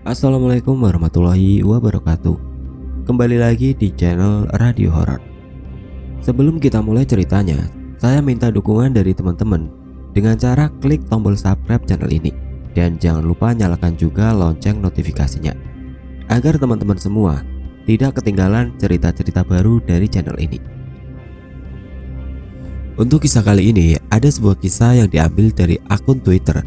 Assalamualaikum warahmatullahi wabarakatuh. Kembali lagi di channel Radio Horor. Sebelum kita mulai ceritanya, saya minta dukungan dari teman-teman dengan cara klik tombol subscribe channel ini. Dan jangan lupa nyalakan juga lonceng notifikasinya, agar teman-teman semua tidak ketinggalan cerita-cerita baru dari channel ini. Untuk kisah kali ini, ada sebuah kisah yang diambil dari akun Twitter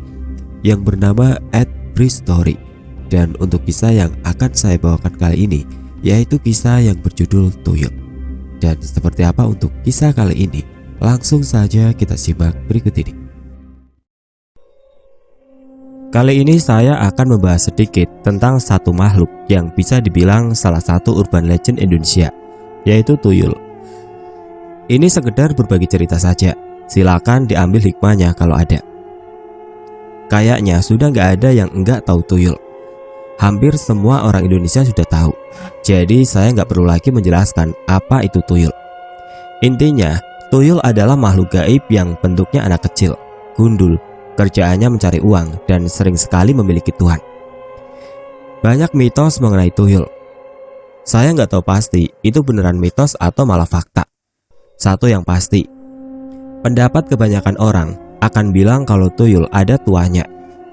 yang bernama @bristory. Dan untuk kisah yang akan saya bawakan kali ini, yaitu kisah yang berjudul Tuyul. Dan seperti apa untuk kisah kali ini? Langsung saja kita simak berikut ini. Kali ini saya akan membahas sedikit tentang satu makhluk yang bisa dibilang salah satu urban legend Indonesia, yaitu tuyul. Ini sekedar berbagi cerita saja, silakan diambil hikmahnya kalau ada. Kayaknya sudah nggak ada yang enggak tahu tuyul. Hampir semua orang Indonesia sudah tahu, jadi saya nggak perlu lagi menjelaskan apa itu tuyul. Intinya, tuyul adalah makhluk gaib yang bentuknya anak kecil, gundul, kerjaannya mencari uang, dan sering sekali memiliki tuan. Banyak mitos mengenai tuyul. Saya nggak tahu pasti itu beneran mitos atau malah fakta. Satu yang pasti, pendapat kebanyakan orang akan bilang kalau tuyul ada tuannya.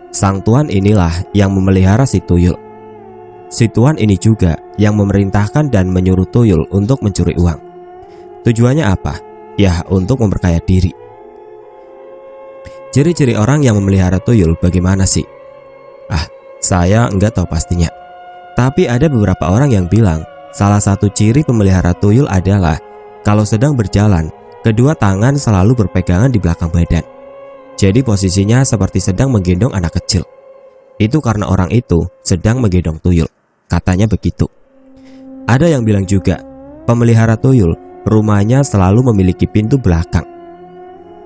Sang tuan inilah yang memelihara si tuyul. Si tuan ini juga yang memerintahkan dan menyuruh tuyul untuk mencuri uang. Tujuannya apa? Ya, untuk memperkaya diri. Ciri-ciri orang yang memelihara tuyul bagaimana sih? Saya enggak tahu pastinya. Tapi ada beberapa orang yang bilang salah satu ciri pemelihara tuyul adalah kalau sedang berjalan, kedua tangan selalu berpegangan di belakang badan. Jadi posisinya seperti sedang menggendong anak kecil. Itu karena orang itu sedang menggendong tuyul, katanya begitu. Ada yang bilang juga, pemelihara tuyul rumahnya selalu memiliki pintu belakang.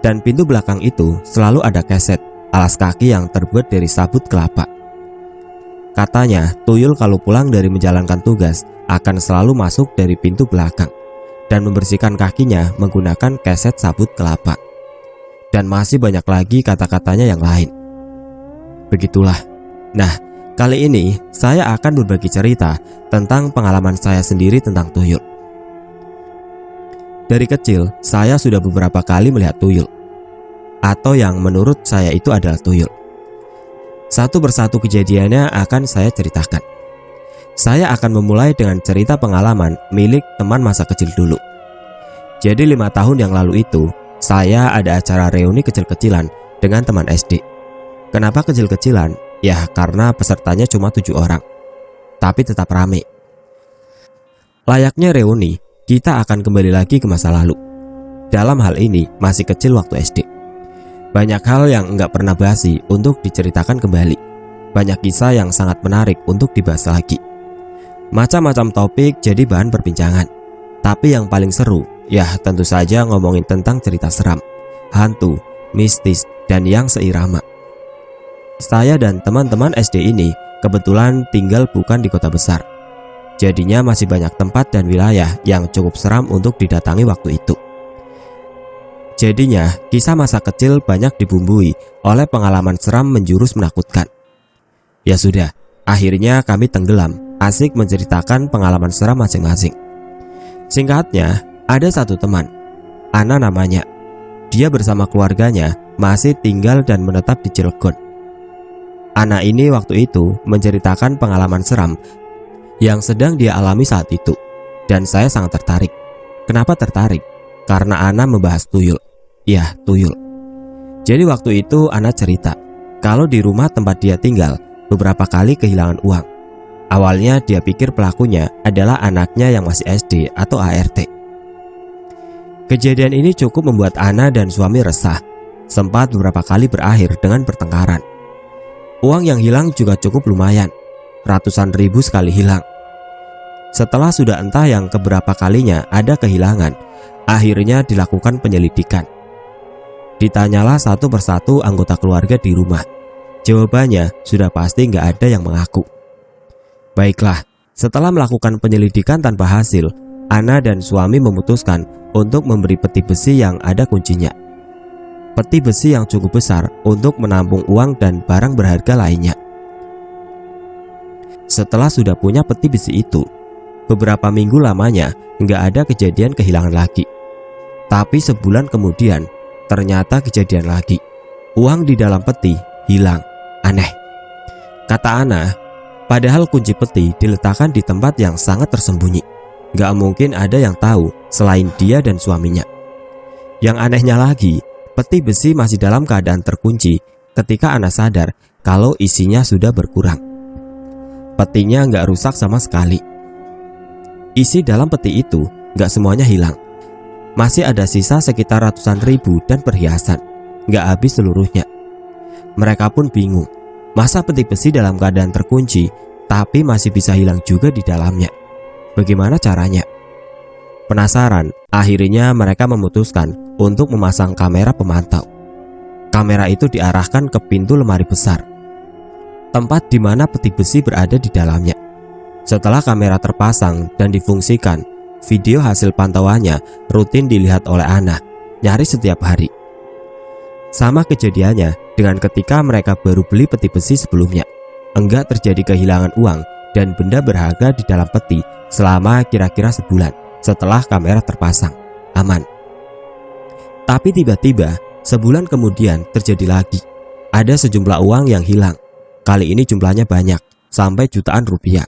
Dan pintu belakang itu selalu ada keset, alas kaki yang terbuat dari sabut kelapa. Katanya, tuyul kalau pulang dari menjalankan tugas akan selalu masuk dari pintu belakang dan membersihkan kakinya menggunakan keset sabut kelapa. Dan masih banyak lagi kata-katanya yang lain. Begitulah. Nah, kali ini saya akan berbagi cerita tentang pengalaman saya sendiri tentang tuyul. Dari kecil, saya sudah beberapa kali melihat tuyul, atau yang menurut saya itu adalah tuyul. Satu persatu kejadiannya akan saya ceritakan. Saya akan memulai dengan cerita pengalaman milik teman masa kecil dulu. Jadi 5 tahun yang lalu itu, saya ada acara reuni kecil-kecilan dengan teman SD. Kenapa kecil-kecilan? Ya karena pesertanya cuma 7 orang, tapi tetap rame. Layaknya reuni, kita akan kembali lagi ke masa lalu. Dalam hal ini masih kecil waktu SD. Banyak hal yang enggak pernah basi untuk diceritakan kembali. Banyak kisah yang sangat menarik untuk dibahas lagi. Macam-macam topik jadi bahan perbincangan. Tapi yang paling seru, ya tentu saja ngomongin tentang cerita seram, hantu, mistis, dan yang seirama. Saya dan teman-teman SD ini kebetulan tinggal bukan di kota besar. Jadinya masih banyak tempat dan wilayah yang cukup seram untuk didatangi waktu itu. Jadinya kisah masa kecil banyak dibumbui oleh pengalaman seram menjurus menakutkan. Ya sudah, akhirnya kami tenggelam, asik menceritakan pengalaman seram masing-masing. Singkatnya, ada satu teman, Ana namanya. Dia bersama keluarganya masih tinggal dan menetap di Cilegon. Ana ini waktu itu menceritakan pengalaman seram yang sedang dia alami saat itu. Dan saya sangat tertarik. Kenapa tertarik? Karena Ana membahas tuyul. Ya, tuyul. Jadi waktu itu Ana cerita kalau di rumah tempat dia tinggal beberapa kali kehilangan uang. Awalnya dia pikir pelakunya adalah anaknya yang masih SD atau ART. Kejadian ini cukup membuat Ana dan suami resah. Sempat beberapa kali berakhir dengan pertengkaran. Uang yang hilang juga cukup lumayan, ratusan ribu sekali hilang. Setelah sudah entah yang keberapa kalinya ada kehilangan, akhirnya dilakukan penyelidikan. Ditanyalah satu persatu anggota keluarga di rumah. Jawabannya sudah pasti nggak ada yang mengaku. Baiklah, setelah melakukan penyelidikan tanpa hasil, Ana dan suami memutuskan untuk memberi peti besi yang ada kuncinya. Peti besi yang cukup besar untuk menampung uang dan barang berharga lainnya. Setelah sudah punya peti besi itu, beberapa minggu lamanya nggak ada kejadian kehilangan lagi. Tapi sebulan kemudian ternyata kejadian lagi. Uang di dalam peti hilang. Aneh, kata Ana. Padahal kunci peti diletakkan di tempat yang sangat tersembunyi. Nggak mungkin ada yang tahu selain dia dan suaminya. Yang anehnya lagi, peti besi masih dalam keadaan terkunci ketika Ana sadar kalau isinya sudah berkurang. Petinya nggak rusak sama sekali. Isi dalam peti itu nggak semuanya hilang. Masih ada sisa sekitar ratusan ribu dan perhiasan. Nggak habis seluruhnya. Mereka pun bingung. Masa peti besi dalam keadaan terkunci, tapi masih bisa hilang juga di dalamnya? Bagaimana caranya? Penasaran, akhirnya mereka memutuskan untuk memasang kamera pemantau. Kamera itu diarahkan ke pintu lemari besar, tempat di mana peti besi berada di dalamnya. Setelah kamera terpasang dan difungsikan, video hasil pantauannya rutin dilihat oleh Ana, nyaris setiap hari. Sama kejadiannya dengan ketika mereka baru beli peti besi sebelumnya. Enggak terjadi kehilangan uang dan benda berharga di dalam peti selama kira-kira sebulan setelah kamera terpasang. Aman. Tapi tiba-tiba sebulan kemudian terjadi lagi. Ada sejumlah uang yang hilang. Kali ini jumlahnya banyak, sampai jutaan rupiah.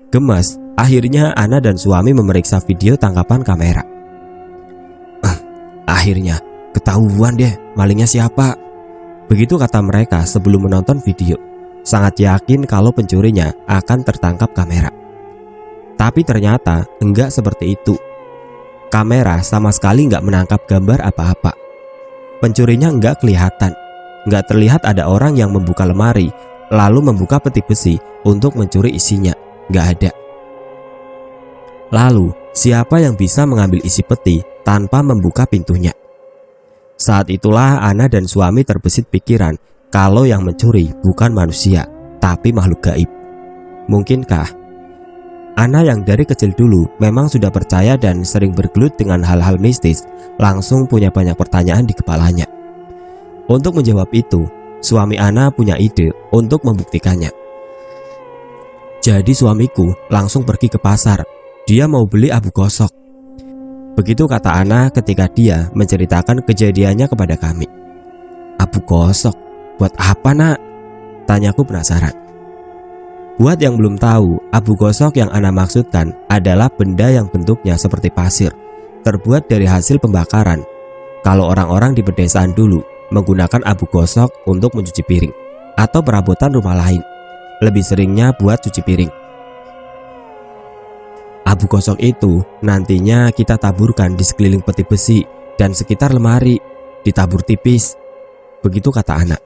Gemas, akhirnya Ana dan suami memeriksa video tangkapan kamera. Akhirnya ketahuan deh malingnya siapa. Begitu kata mereka sebelum menonton video. Sangat yakin kalau pencurinya akan tertangkap kamera. Tapi ternyata enggak seperti itu. Kamera sama sekali enggak menangkap gambar apa-apa. Pencurinya enggak kelihatan. Enggak terlihat ada orang yang membuka lemari lalu membuka peti besi untuk mencuri isinya. Enggak ada. Lalu siapa yang bisa mengambil isi peti tanpa membuka pintunya? Saat itulah Ana dan suami terbesit pikiran kalau yang mencuri bukan manusia tapi makhluk gaib. Mungkinkah? Ana yang dari kecil dulu memang sudah percaya dan sering bergelut dengan hal-hal mistis, langsung punya banyak pertanyaan di kepalanya. Untuk menjawab itu, suami Ana punya ide untuk membuktikannya. Jadi suamiku langsung pergi ke pasar. Dia mau beli abu gosok. Begitu kata Ana ketika dia menceritakan kejadiannya kepada kami. Abu gosok? Buat apa, Nak? Tanyaku penasaran. Buat yang belum tahu, abu gosok yang Ana maksudkan adalah benda yang bentuknya seperti pasir, terbuat dari hasil pembakaran. Kalau orang-orang di pedesaan dulu menggunakan abu gosok untuk mencuci piring atau perabotan rumah lain, lebih seringnya buat cuci piring. Abu gosok itu nantinya kita taburkan di sekeliling peti besi dan sekitar lemari, ditabur tipis. Begitu kata Ana.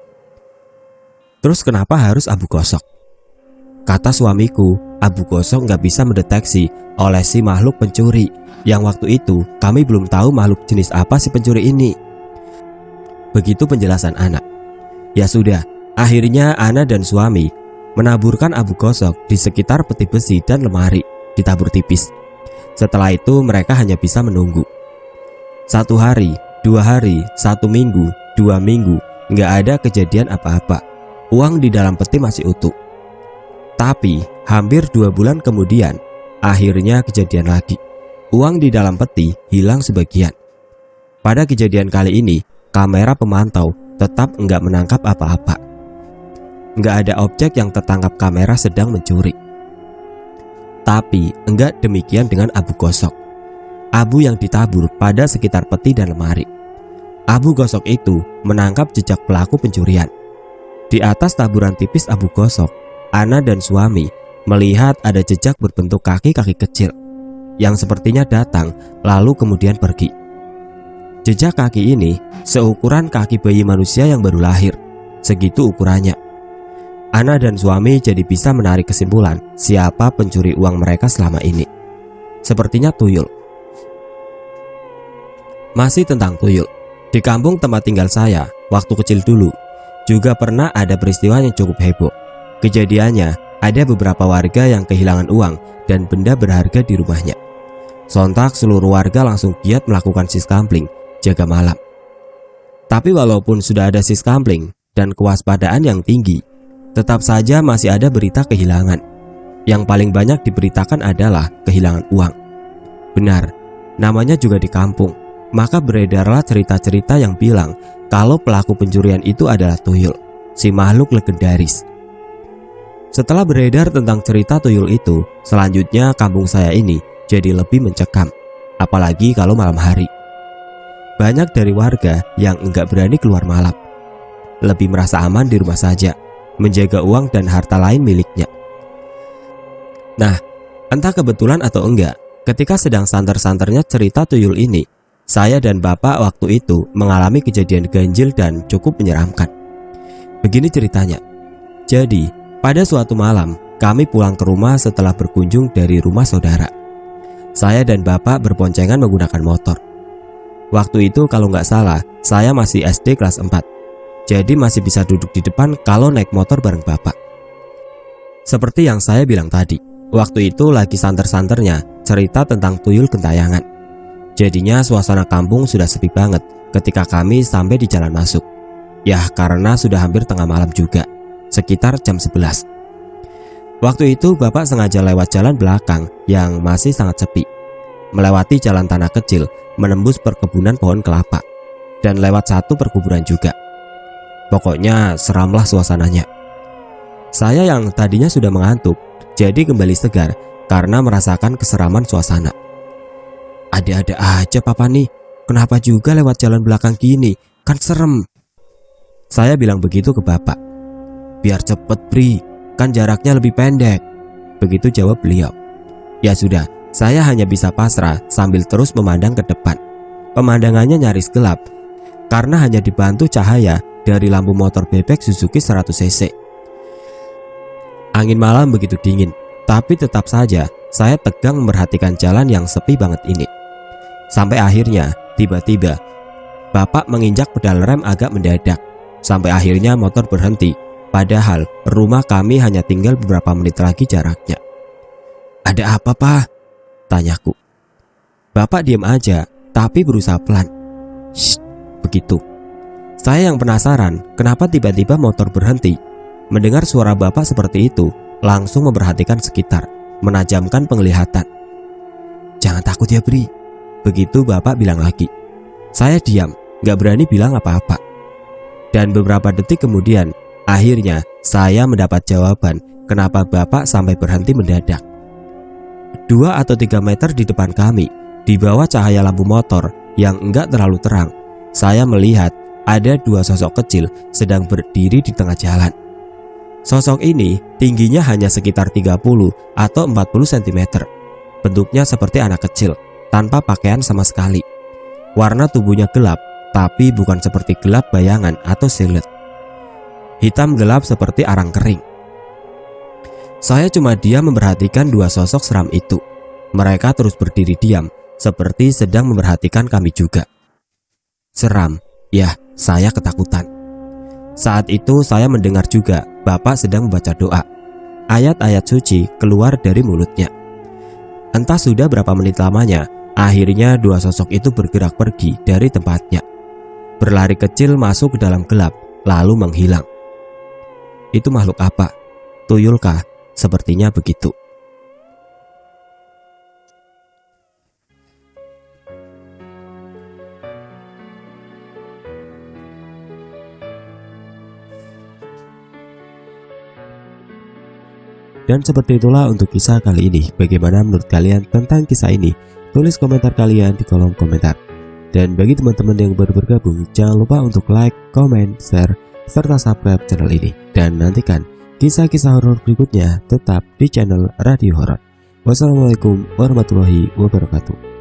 Terus kenapa harus abu gosok? Kata suamiku, abu gosok nggak bisa mendeteksi oleh si makhluk pencuri. Yang waktu itu kami belum tahu makhluk jenis apa si pencuri ini. Begitu penjelasan Ana. Ya sudah, akhirnya Ana dan suami menaburkan abu gosok di sekitar peti besi dan lemari, ditabur tipis. Setelah itu mereka hanya bisa menunggu. 1 hari, 2 hari, 1 minggu, 2 minggu, nggak ada kejadian apa-apa. Uang di dalam peti masih utuh. Tapi hampir 2 bulan kemudian, akhirnya kejadian lagi. Uang di dalam peti hilang sebagian. Pada kejadian kali ini, kamera pemantau tetap nggak menangkap apa-apa. Nggak ada objek yang tertangkap kamera sedang mencuri. Tapi enggak demikian dengan abu gosok. Abu yang ditabur pada sekitar peti dan lemari. Abu gosok itu menangkap jejak pelaku pencurian. Di atas taburan tipis abu gosok, Ana dan suami melihat ada jejak berbentuk kaki-kaki kecil yang sepertinya datang lalu kemudian pergi. Jejak kaki ini seukuran kaki bayi manusia yang baru lahir. Segitu ukurannya. Ana dan suami jadi bisa menarik kesimpulan siapa pencuri uang mereka selama ini. Sepertinya tuyul. Masih tentang tuyul. Di kampung tempat tinggal saya, waktu kecil dulu, juga pernah ada peristiwa yang cukup heboh. Kejadiannya, ada beberapa warga yang kehilangan uang dan benda berharga di rumahnya. Sontak seluruh warga langsung giat melakukan siskampling, jaga malam. Tapi walaupun sudah ada siskampling dan kewaspadaan yang tinggi, tetap saja masih ada berita kehilangan. Yang paling banyak diberitakan adalah kehilangan uang. Benar, namanya juga di kampung. Maka beredarlah cerita-cerita yang bilang kalau pelaku pencurian itu adalah tuyul, si makhluk legendaris. Setelah beredar tentang cerita tuyul itu, selanjutnya kampung saya ini jadi lebih mencekam, apalagi kalau malam hari. Banyak dari warga yang enggak berani keluar malam, lebih merasa aman di rumah saja, menjaga uang dan harta lain miliknya. Nah, entah kebetulan atau enggak, ketika sedang santer-santernya cerita tuyul ini, saya dan bapak waktu itu mengalami kejadian ganjil dan cukup menyeramkan. Begini ceritanya. Jadi, pada suatu malam, kami pulang ke rumah setelah berkunjung dari rumah saudara. Saya dan bapak berboncengan menggunakan motor. Waktu itu kalau nggak salah, saya masih SD kelas 4. Jadi masih bisa duduk di depan kalau naik motor bareng bapak. Seperti yang saya bilang tadi, waktu itu lagi santer-santernya cerita tentang tuyul gentayangan. Jadinya suasana kampung sudah sepi banget ketika kami sampai di jalan masuk. Ya karena sudah hampir tengah malam juga, sekitar jam 11. Waktu itu bapak sengaja lewat jalan belakang yang masih sangat sepi, melewati jalan tanah kecil, menembus perkebunan pohon kelapa, dan lewat satu perkuburan juga. Pokoknya seramlah suasananya. Saya yang tadinya sudah mengantuk jadi kembali segar karena merasakan keseraman suasana. Ada-ada aja papa nih, kenapa juga lewat jalan belakang gini, kan serem. Saya bilang begitu ke bapak. Biar cepet Pri, kan jaraknya lebih pendek. Begitu jawab beliau. Ya sudah, saya hanya bisa pasrah sambil terus memandang ke depan. Pemandangannya nyaris gelap, karena hanya dibantu cahaya dari lampu motor bebek Suzuki 100cc. Angin malam begitu dingin, tapi tetap saja saya tegang memperhatikan jalan yang sepi banget ini. Sampai akhirnya, tiba-tiba, bapak menginjak pedal rem agak mendadak. Sampai akhirnya motor berhenti, padahal rumah kami hanya tinggal beberapa menit lagi jaraknya. Ada apa pak? Tanyaku. Bapak diam aja, tapi berusaha pelan. Shh, begitu. Saya yang penasaran, kenapa tiba-tiba motor berhenti. Mendengar suara bapak seperti itu, langsung memperhatikan sekitar, menajamkan penglihatan. Jangan takut ya Bri. Begitu bapak bilang lagi. Saya diam, gak berani bilang apa-apa. Dan beberapa detik kemudian, akhirnya saya mendapat jawaban kenapa bapak sampai berhenti mendadak. 2 atau 3 meter di depan kami, di bawah cahaya lampu motor yang enggak terlalu terang, saya melihat ada 2 sosok kecil sedang berdiri di tengah jalan. Sosok ini tingginya hanya sekitar 30 atau 40 cm. Bentuknya seperti anak kecil, tanpa pakaian sama sekali. Warna tubuhnya gelap, tapi bukan seperti gelap bayangan atau siluet. Hitam gelap seperti arang kering. Saya cuma diam memperhatikan 2 sosok seram itu. Mereka terus berdiri diam, seperti sedang memperhatikan kami juga. Seram, ya saya ketakutan. Saat itu saya mendengar juga bapak sedang membaca doa. Ayat-ayat suci keluar dari mulutnya. Entah sudah berapa menit lamanya, akhirnya 2 sosok itu bergerak pergi dari tempatnya. Berlari kecil masuk ke dalam gelap, lalu menghilang. Itu makhluk apa? Tuyulkah? Sepertinya begitu. Dan seperti itulah untuk kisah kali ini. Bagaimana menurut kalian tentang kisah ini? Tulis komentar kalian di kolom komentar. Dan bagi teman-teman yang baru bergabung, jangan lupa untuk like, comment, share, serta subscribe channel ini. Dan nantikan kisah-kisah horor berikutnya tetap di channel Radio Horor. Wassalamualaikum warahmatullahi wabarakatuh.